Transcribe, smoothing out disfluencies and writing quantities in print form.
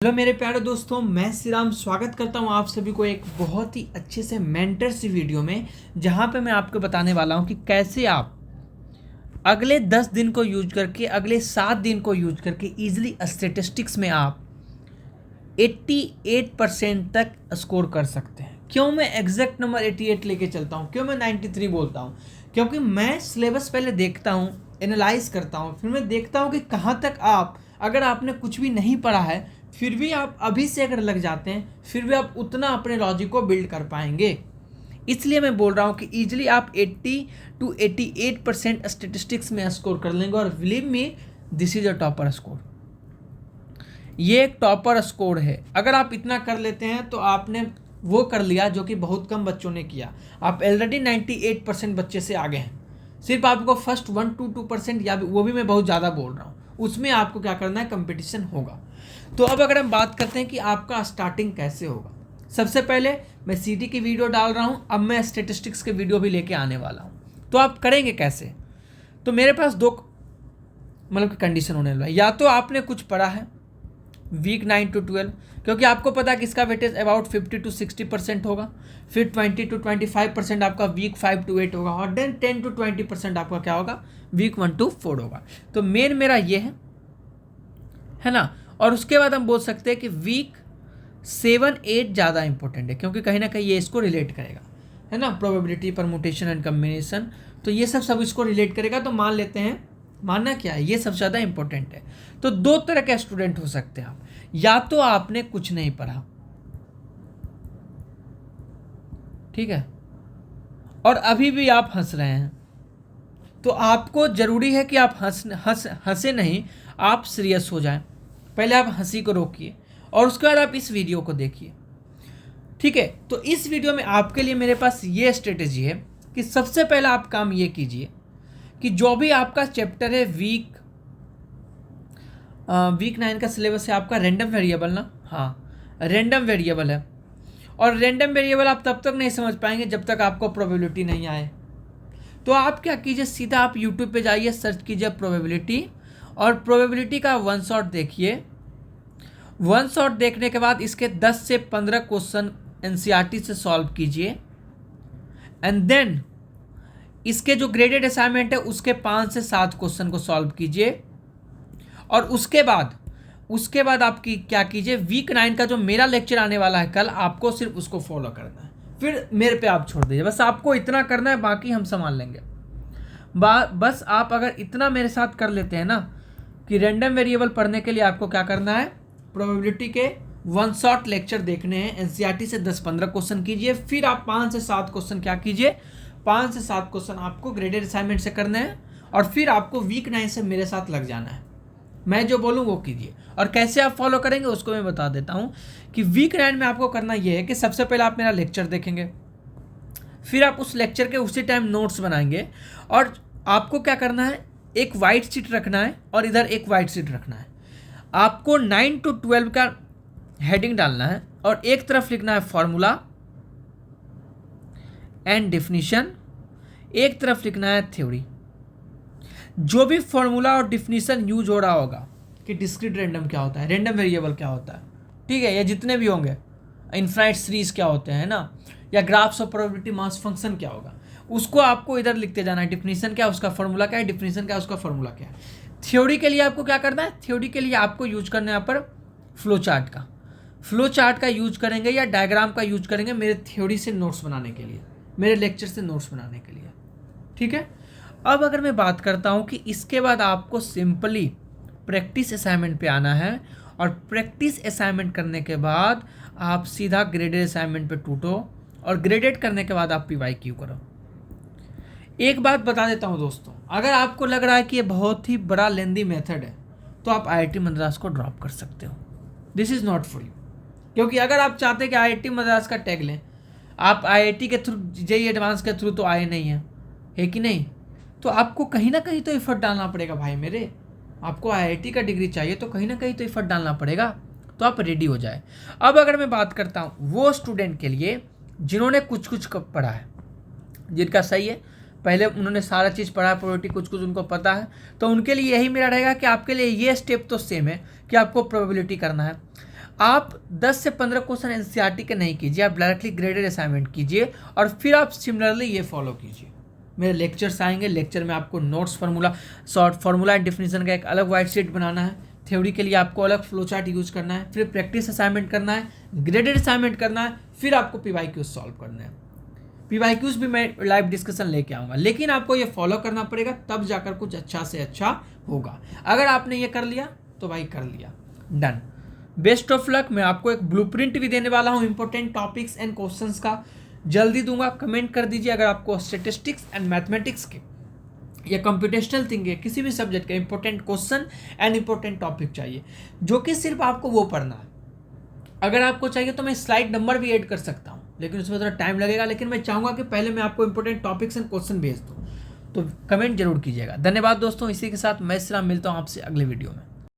Hello मेरे प्यारे दोस्तों, मैं श्री राम स्वागत करता हूं आप सभी को एक बहुत ही अच्छे से मेंटर सी वीडियो में, जहां पे मैं आपको बताने वाला हूं कि कैसे आप अगले 10 दिन को यूज करके, अगले 7 दिन को यूज करके इजीली स्टैटिस्टिक्स में आप 88% तक स्कोर कर सकते हैं। क्यों मैं एग्जैक्ट नंबर 88 लेके चलता हूं, क्यों मैं 93 बोलता हूं? क्योंकि मैं सिलेबस पहले देखता हूं, एनालाइज करता हूं, फिर मैं देखता हूं कि कहाँ तक आप, अगर आपने कुछ भी नहीं पढ़ा है फिर भी आप अभी से अगर लग जाते हैं, फिर भी आप उतना अपने लॉजिक को बिल्ड कर पाएंगे। इसलिए मैं बोल रहा हूँ कि ईजिली आप 80 to 88% स्टेटिस्टिक्स में स्कोर कर लेंगे। और believe me, this is a topper score. ये एक टॉपर स्कोर है। अगर आप इतना कर लेते हैं तो आपने वो कर लिया जो कि बहुत कम बच्चों ने किया। आप ऑलरेडी 98% बच्चे से आगे हैं। सिर्फ आपको फर्स्ट 1 to 2%, या वो भी मैं बहुत ज़्यादा बोल रहा हूँ, उसमें आपको क्या करना है, कंपटीशन होगा। तो अब अगर हम बात करते हैं कि आपका स्टार्टिंग कैसे होगा, सबसे पहले मैं सीटी की वीडियो डाल रहा हूँ, अब मैं स्टेटिस्टिक्स के वीडियो भी लेके आने वाला हूँ। तो आप करेंगे कैसे? तो मेरे पास दो मतलब कंडीशन होने वाला है। या तो आपने कुछ पढ़ा है वीक 9 to 12, क्योंकि आपको पता है कि इसका वेटेज अबाउट 50 to 60% होगा। फिर 20 to 25% आपका वीक 5 to 8 होगा, और देन 10 to 20% आपका क्या होगा, वीक 1 to 4 होगा। तो मेन मेरा ये है ना। और उसके बाद हम बोल सकते हैं कि वीक 7 8 ज़्यादा इंपॉर्टेंट है, क्योंकि कहीं ना कहीं ये इसको रिलेट करेगा, है ना। प्रोबेबिलिटी, परमुटेशन एंड कम्बिनेशन, तो ये सब इसको रिलेट करेगा। तो मान लेते हैं, मानना क्या है, ये सबसे ज़्यादा इंपॉर्टेंट है। तो दो तरह के स्टूडेंट हो सकते हैं आप। या तो आपने कुछ नहीं पढ़ा, ठीक है, और अभी भी आप हंस रहे हैं, तो आपको ज़रूरी है कि आप हंसे नहीं, आप सीरियस हो जाएं। पहले आप हंसी को रोकिए और उसके बाद आप इस वीडियो को देखिए, ठीक है। तो इस वीडियो में आपके लिए मेरे पास ये स्ट्रेटेजी है कि सबसे पहला आप काम ये कीजिए कि जो भी आपका चैप्टर है, वीक 9 का सिलेबस है आपका रैंडम वेरिएबल ना, हाँ रैंडम वेरिएबल है। और रैंडम वेरिएबल आप तब तक नहीं समझ पाएंगे जब तक आपको प्रोबेबिलिटी नहीं आए। तो आप क्या कीजिए, सीधा आप यूट्यूब पे जाइए, सर्च कीजिए प्रोबेबिलिटी, और प्रोबेबिलिटी का वन शॉट देखिए। वन शॉट देखने के बाद इसके 10 से 15 क्वेश्चन एनसीईआरटी से सॉल्व कीजिए, एंड देन इसके जो ग्रेडेड असाइनमेंट है उसके 5 से 7 क्वेश्चन को सॉल्व कीजिए। और उसके बाद आप क्या कीजिए, वीक 9 का जो मेरा लेक्चर आने वाला है कल, आपको सिर्फ उसको फॉलो करना है। फिर मेरे पे आप छोड़ दीजिए, बस आपको इतना करना है, बाकी हम संभाल लेंगे। बस आप अगर इतना मेरे साथ कर लेते हैं ना, कि रैंडम वेरिएबल पढ़ने के लिए आपको क्या करना है, प्रोबेबिलिटी के वन शॉट लेक्चर देखने हैं, एनसीईआरटी से 10-15 क्वेश्चन कीजिए। फिर आप 5 से 7 क्वेश्चन क्या कीजिए, 5 से 7 क्वेश्चन आपको ग्रेडेड असाइनमेंट से करने हैं, और फिर आपको वीक 9 से मेरे साथ लग जाना है। मैं जो बोलूँ वो कीजिए। और कैसे आप फॉलो करेंगे उसको मैं बता देता हूँ कि वीक 9 में आपको करना ये है कि सबसे पहले आप मेरा लेक्चर देखेंगे, फिर आप उस लेक्चर के उसी टाइम नोट्स बनाएंगे, और आपको क्या करना है, एक वाइट शीट रखना है और इधर एक वाइट शीट रखना है। आपको 9 to 12 का हेडिंग डालना है, और एक तरफ लिखना है फॉर्मूला एंड डेफिनेशन, एक तरफ लिखना है थ्योरी। जो भी फॉर्मूला और डिफिनीशन यूज हो रहा होगा कि डिस्क्रीट रैंडम क्या होता है, रैंडम वेरिएबल क्या होता है, ठीक है, या जितने भी होंगे, इनफाइनाइट सीरीज क्या होते हैं ना, या graphs of probability mass function क्या होगा, उसको आपको इधर लिखते जाना है। डिफिनीशन क्या है, उसका फॉर्मूला क्या है, डिफिनीशन क्या है, उसका फॉर्मूला क्या है। थ्योरी के लिए आपको क्या करना है, थ्योरी के लिए आपको यूज करना है यहाँ पर फ्लो चार्ट का यूज करेंगे, या डायग्राम का यूज करेंगे मेरे थ्योरी से नोट्स बनाने के लिए, मेरे लेक्चर से नोट्स बनाने के लिए, ठीक है। अब अगर मैं बात करता हूँ कि इसके बाद आपको सिंपली प्रैक्टिस असाइनमेंट पे आना है, और प्रैक्टिस असाइनमेंट करने के बाद आप सीधा ग्रेडेड असाइनमेंट पे टूटो, और ग्रेडेड करने के बाद आप PYQ करो। एक बात बता देता हूँ दोस्तों, अगर आपको लग रहा है कि ये बहुत ही बड़ा लेंदी मेथड है, तो आप IIT मद्रास को ड्रॉप कर सकते हो। This is not for you. क्योंकि अगर आप चाहते कि IIT मद्रास का टैग लें, आप IIT के थ्रू, JEE एडवांस के थ्रू तो आए नहीं हैं, है कि नहीं, तो आपको कहीं ना कहीं तो एफर्ट डालना पड़ेगा भाई मेरे। आपको IIT का डिग्री चाहिए तो कहीं ना कहीं तो एफर्ट डालना पड़ेगा। तो आप रेडी हो जाए। अब अगर मैं बात करता हूँ वो स्टूडेंट के लिए जिन्होंने कुछ कुछ पढ़ा है, जिनका सही है, पहले उन्होंने सारा चीज़ पढ़ा, प्रोबेबिलिटी कुछ कुछ उनको पता है, तो उनके लिए यही मेरा रहेगा कि आपके लिए ये स्टेप तो सेम है कि आपको प्रोबेबिलिटी करना है। आप 10 से 15 क्वेश्चन एनसीईआरटी के नहीं कीजिए, आप डायरेक्टली ग्रेडेड असाइनमेंट कीजिए और फिर आप सिमिलरली ये फॉलो कीजिए। मेरे लेक्चर्स आएंगे, लेक्चर में आपको notes formula, short formula and definition का एक अलग वाइट शीट बनाना है, थ्योरी के लिए आपको अलग फ्लो चार्ट यूज करना है, फिर प्रैक्टिस असाइनमेंट करना है, ग्रेडेड असाइनमेंट करना है, फिर आपको पीवाईक्यूज सॉल्व करना है। पीवाईक्यूज भी मैं लाइव डिस्कशन लेके आऊँगा, लेकिन आपको ये फॉलो करना पड़ेगा, तब जाकर कुछ अच्छा से अच्छा होगा। अगर आपने ये कर लिया तो भाई कर लिया, डन। Best of luck. मैं आपको एक ब्लूप्रिंट भी देने वाला हूँ इंपॉर्टेंट टॉपिक्स एंड क्वेश्चंस का, जल्दी दूंगा। कमेंट कर दीजिए अगर आपको स्टैटिस्टिक्स एंड मैथमेटिक्स के या कंप्यूटेशनल थिंकिंग किसी भी सब्जेक्ट का important question and important topic चाहिए, जो कि सिर्फ आपको वो पढ़ना है। अगर आपको चाहिए तो मैं स्लाइड नंबर भी ऐड कर सकता हूँ, लेकिन उसमें थोड़ा टाइम लगेगा, लेकिन मैं चाहूँगा कि पहले मैं आपको इंपॉर्टेंट टॉपिक्स एंड क्वेश्चन भेज दूँ। तो कमेंट जरूर कीजिएगा। धन्यवाद दोस्तों। इसी के साथ मैं मिलता हूँ आपसे अगले वीडियो में।